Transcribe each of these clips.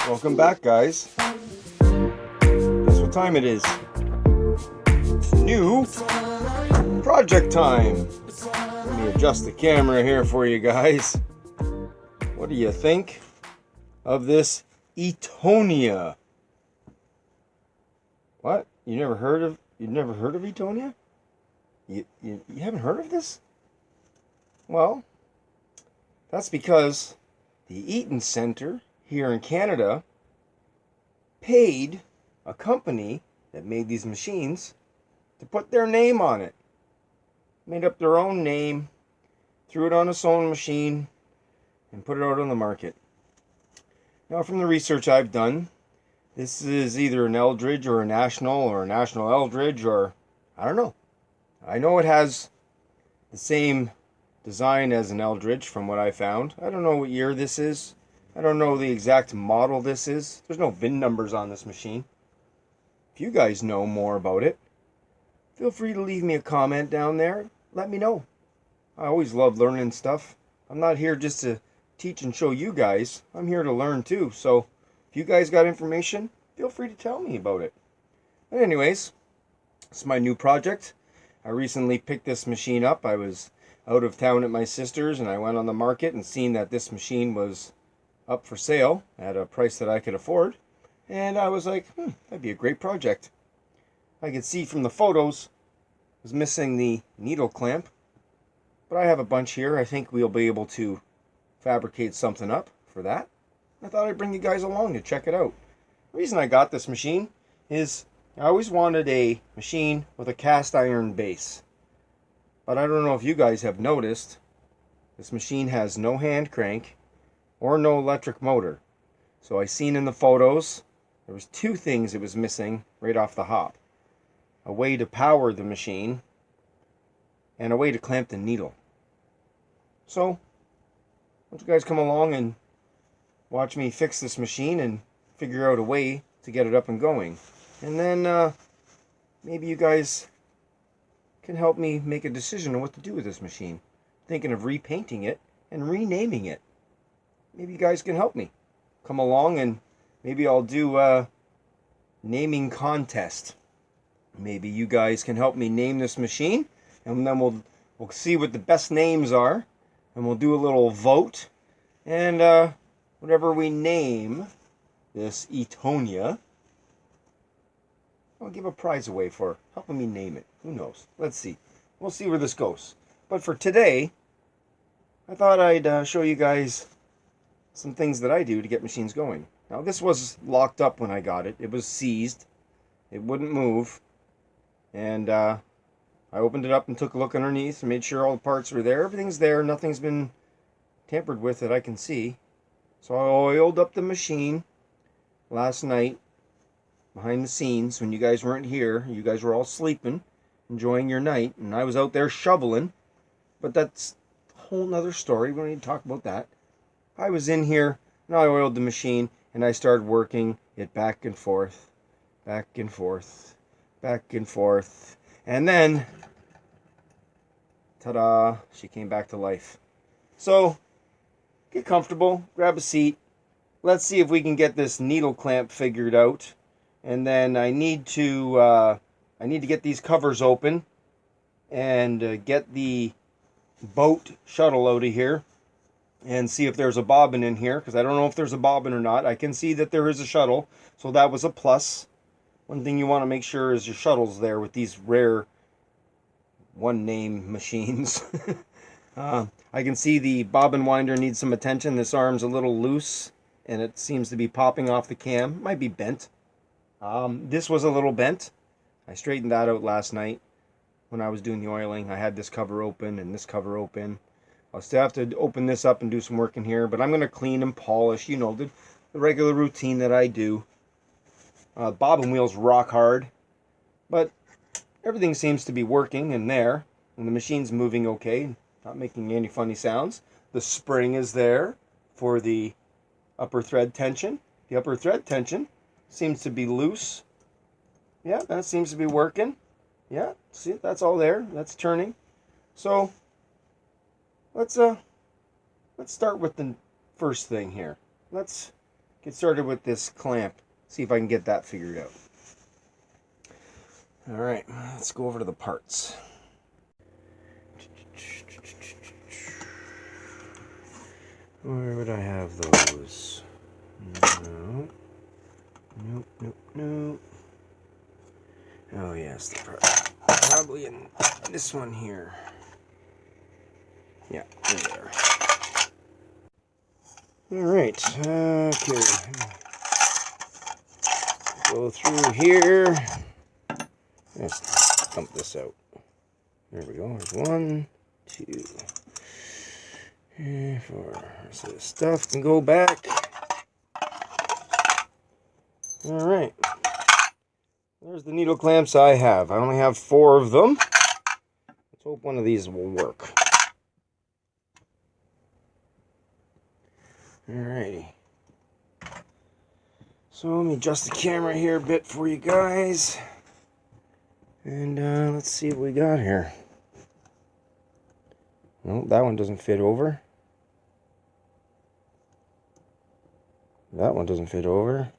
Welcome back, guys. Guess what time it is? It's new project time. Let me adjust the camera here for you guys. What do you think of this Etonia? What? You've never heard of Etonia? You haven't heard of this? Well, that's because the Eaton Center here in Canada paid a company that made these machines to put their name on it. Made up their own name, threw it on a sewing machine, and put it out on the market. Now, from the research I've done, this is either an Eldridge or a National Eldridge, or I don't know. I know it has the same design as an Eldridge from what I found. I don't know what year this is. I don't know the exact model this is. There's no VIN numbers on this machine. If you guys know more about it, feel free to leave me a comment down there. Let me know. I always love learning stuff. I'm not here just to teach and show you guys. I'm here to learn too. So if you guys got information, feel free to tell me about it. But anyways, it's my new project. I recently picked this machine up. I was out of town at my sister's and I went on the market and seen that this machine was up for sale at a price that I could afford. And I was like, that'd be a great project. I could see from the photos, I was missing the needle clamp. But I have a bunch here. I think we'll be able to fabricate something up for that. I thought I'd bring you guys along to check it out. The reason I got this machine is I always wanted a machine with a cast iron base. But I don't know if you guys have noticed, this machine has no hand crank or no electric motor. So I seen in the photos, there was two things it was missing right off the hop. A way to power the machine and a way to clamp the needle. So, why don't you guys come along and watch me fix this machine and figure out a way to get it up and going. And then maybe you guys can help me make a decision on what to do with this machine. Thinking of repainting it and renaming it. Maybe you guys can help me. Come along and maybe I'll do a naming contest. Maybe you guys can help me name this machine, and then we'll see what the best names are, and we'll do a little vote, and whatever we name this Etonia, I'll give a prize away for helping me name it. Who knows? Let's see. We'll see where this goes. But for today, I thought I'd show you guys some things that I do to get machines going. Now, this was locked up when I got it. It was seized. It wouldn't move. And I opened it up and took a look underneath and made sure all the parts were there. Everything's there. Nothing's been tampered with that I can see. So I oiled up the machine last night behind the scenes when you guys weren't here. You guys were all sleeping, enjoying your night, and I was out there shoveling. But that's a whole nother story. We don't need to talk about that. I was in here and I oiled the machine and I started working it back and forth, back and forth, back and forth. And then, ta-da, she came back to life. So, get comfortable, grab a seat. Let's see if we can get this needle clamp figured out. And then I need to get these covers open and get the boat shuttle out of here and see if there's a bobbin in here, because I don't know if there's a bobbin or not. I can see that there is a shuttle, so that was a plus. One thing you want to make sure is your shuttle's there with these rare one-name machines. I can see the bobbin winder needs some attention. This arm's a little loose, and it seems to be popping off the cam. Might be bent. This was a little bent. I straightened that out last night when I was doing the oiling. I had this cover open and this cover open. I'll still have to open this up and do some work in here, but I'm going to clean and polish, you know, the regular routine that I do. Bobbin wheel's rock hard, but everything seems to be working in there, and the machine's moving okay, not making any funny sounds. The spring is there for the upper thread tension. The upper thread tension seems to be loose. Yeah, that seems to be working. Yeah, see, that's all there. That's turning. So let's start with the first thing here. Let's get started with this clamp. See if I can get that figured out. Alright, let's go over to the parts. Where would I have those? No. Nope. Oh yes, the part. Probably in this one here. Yeah, there. Alright, okay. Go through here. Let's dump this out. There we go. There's 1, 2, 4. So this stuff can go back. Alright. There's the needle clamps I have. I only have 4 of them. Let's hope one of these will work. Alrighty. So let me adjust the camera here a bit for you guys. And let's see what we got here. Nope, that one doesn't fit over. That one doesn't fit over.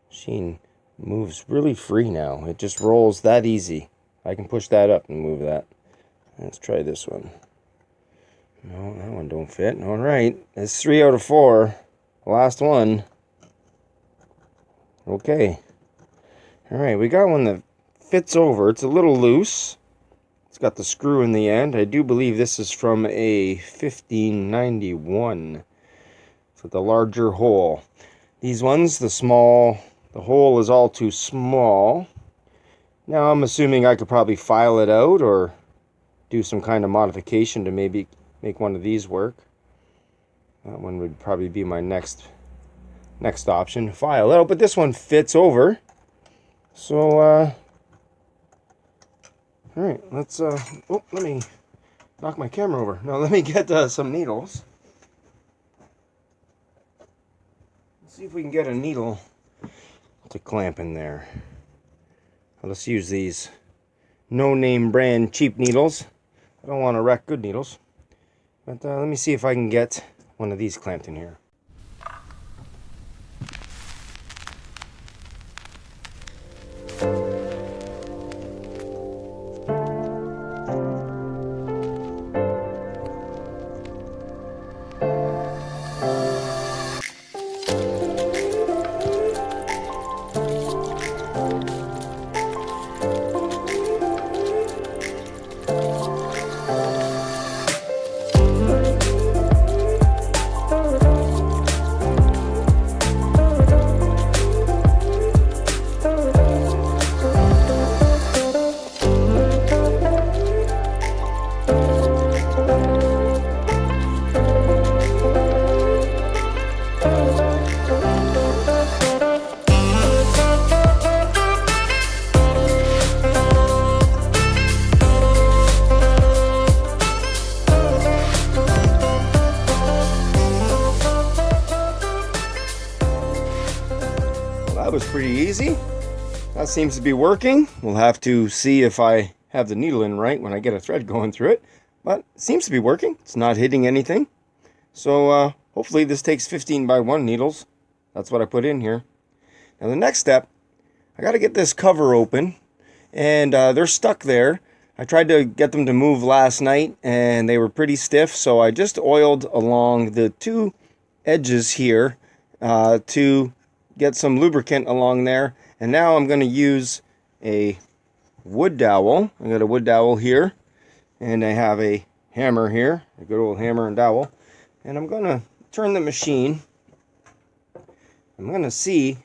Machine moves really free now. It just rolls that easy. I can push that up and move that. Let's try this one. No, that one don't fit. Alright, that's 3 out of 4. Last one. Okay. Alright, we got one that fits over. It's a little loose. It's got the screw in the end. I do believe this is from a 1591. So the larger hole. These ones, the hole is all too small. Now I'm assuming I could probably file it out or do some kind of modification to maybe make one of these work. That one would probably be my next option. File it out, but this one fits over. So all right, let's let me knock my camera over. Now let me get some needles. Let's see if we can get a needle to clamp in there. Let's use these no-name brand cheap needles. I don't want to wreck good needles. But let me see if I can get one of these clamped in here. That was pretty easy. That seems to be working. We'll have to see if I have the needle in right when I get a thread going through it. But it seems to be working. It's not hitting anything. So hopefully this takes 15x1 needles. That's what I put in here. Now the next step, I got to get this cover open. And they're stuck there. I tried to get them to move last night and they were pretty stiff. So I just oiled along the 2 edges here to get some lubricant along there. And now I'm going to use a wood dowel. I got a wood dowel here. And I have a hammer here. A good old hammer and dowel. And I'm going to turn the machine. I'm going to see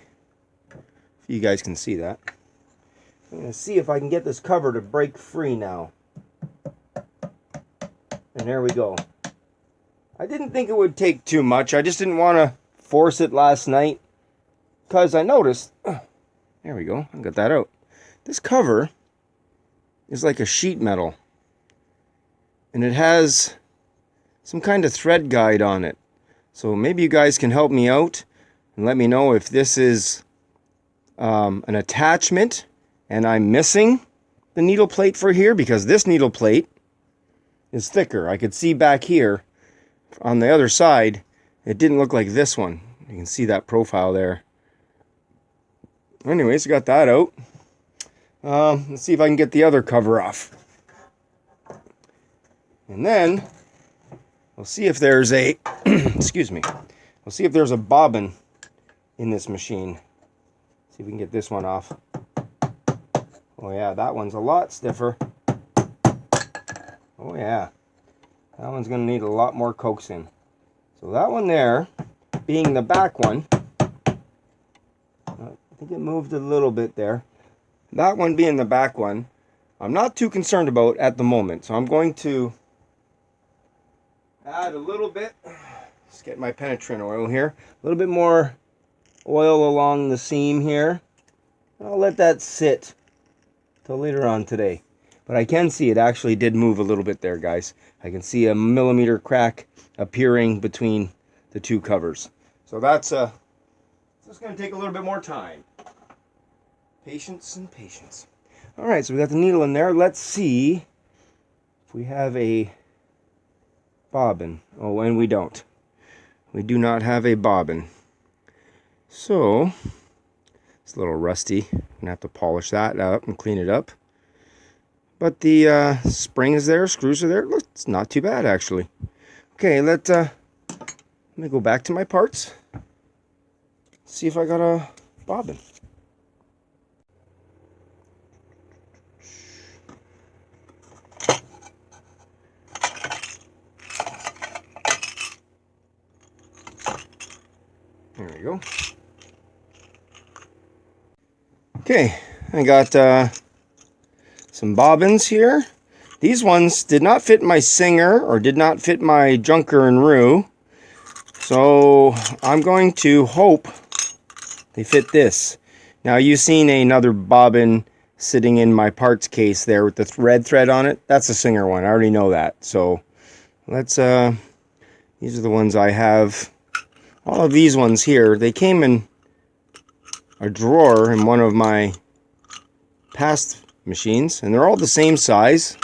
if you guys can see that. I'm going to see if I can get this cover to break free now. And there we go. I didn't think it would take too much. I just didn't want to force it last night. Because I noticed, there we go, I got that out. This cover is like a sheet metal. And it has some kind of thread guide on it. So maybe you guys can help me out and let me know if this is an attachment and I'm missing the needle plate for here, because this needle plate is thicker. I could see back here on the other side, it didn't look like this one. You can see that profile there. Anyways, I got that out. Let's see if I can get the other cover off. And then we'll see if there's a excuse me. We'll see if there's a bobbin in this machine. See if we can get this one off. Oh yeah, that one's a lot stiffer. Oh yeah. That one's going to need a lot more coaxing. So that one there, being the back one, I think it moved a little bit there. That one being the back one, I'm not too concerned about at the moment. So I'm going to add a little bit, let's get my penetrant oil here, a little bit more oil along the seam here. I'll let that sit till later on today. But I can see it actually did move a little bit there, guys. I can see a millimeter crack appearing between the two covers. So that's just going to take a little bit more time. Patience and patience. All right, so we got the needle in there. Let's see if we have a bobbin. Oh, and we don't. We do not have a bobbin. So it's a little rusty. I'm going to have to polish that up and clean it up. But the spring is there, screws are there. Look, it's not too bad, actually. Okay, let me go back to my parts. See if I got a bobbin. There we go. Okay, I got some bobbins here. These ones did not fit my Singer or did not fit my Junker and Rue. So I'm going to hope they fit this. Now you've seen another bobbin sitting in my parts case there with the red thread on it. That's a Singer one. I already know that. So let's these are the ones I have. All of these ones here, they came in a drawer in one of my past machines, and they're all the same size,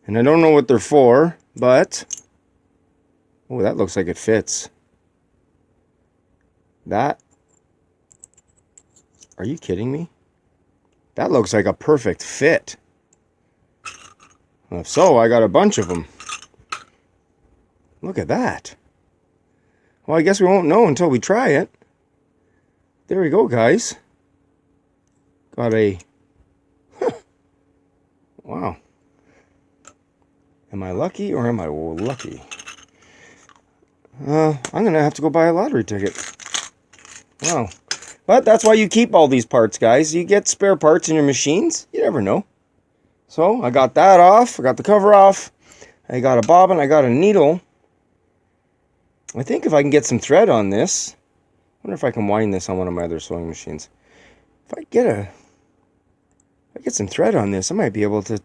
and I don't know what they're for, but oh, that looks like it fits. That, are you kidding me? That looks like a perfect fit. Well, if so, I got a bunch of them. Look at that. Well, I guess we won't know until we try it. There we go, guys. Got a wow. Am I lucky or am I lucky? I'm going to have to go buy a lottery ticket. Wow. But that's why you keep all these parts, guys. You get spare parts in your machines. You never know. So I got that off. I got the cover off. I got a bobbin. I got a needle. I think if I can get some thread on this, I wonder if I can wind this on one of my other sewing machines. If I get some thread on this, I might be able to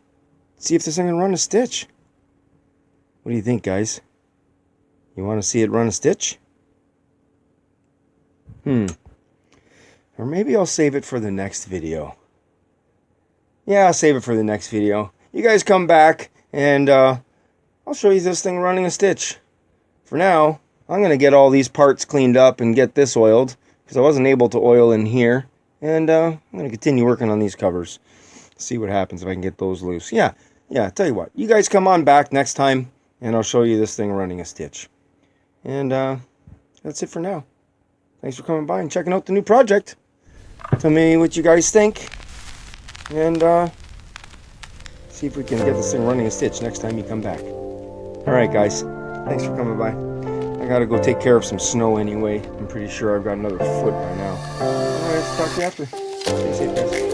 see if this thing can run a stitch. What do you think, guys? You want to see it run a stitch? Or maybe I'll save it for the next video. Yeah, I'll save it for the next video. You guys come back and I'll show you this thing running a stitch. For now, I'm going to get all these parts cleaned up and get this oiled, because I wasn't able to oil in here. And I'm going to continue working on these covers. See what happens if I can get those loose. Yeah, tell you what. You guys come on back next time, and I'll show you this thing running a stitch. And that's it for now. Thanks for coming by and checking out the new project. Tell me what you guys think. And see if we can get this thing running a stitch next time you come back. Alright, guys. Thanks for coming by. I gotta go take care of some snow anyway. I'm pretty sure I've got another foot by now. Alright, talk to you after. Stay safe, guys.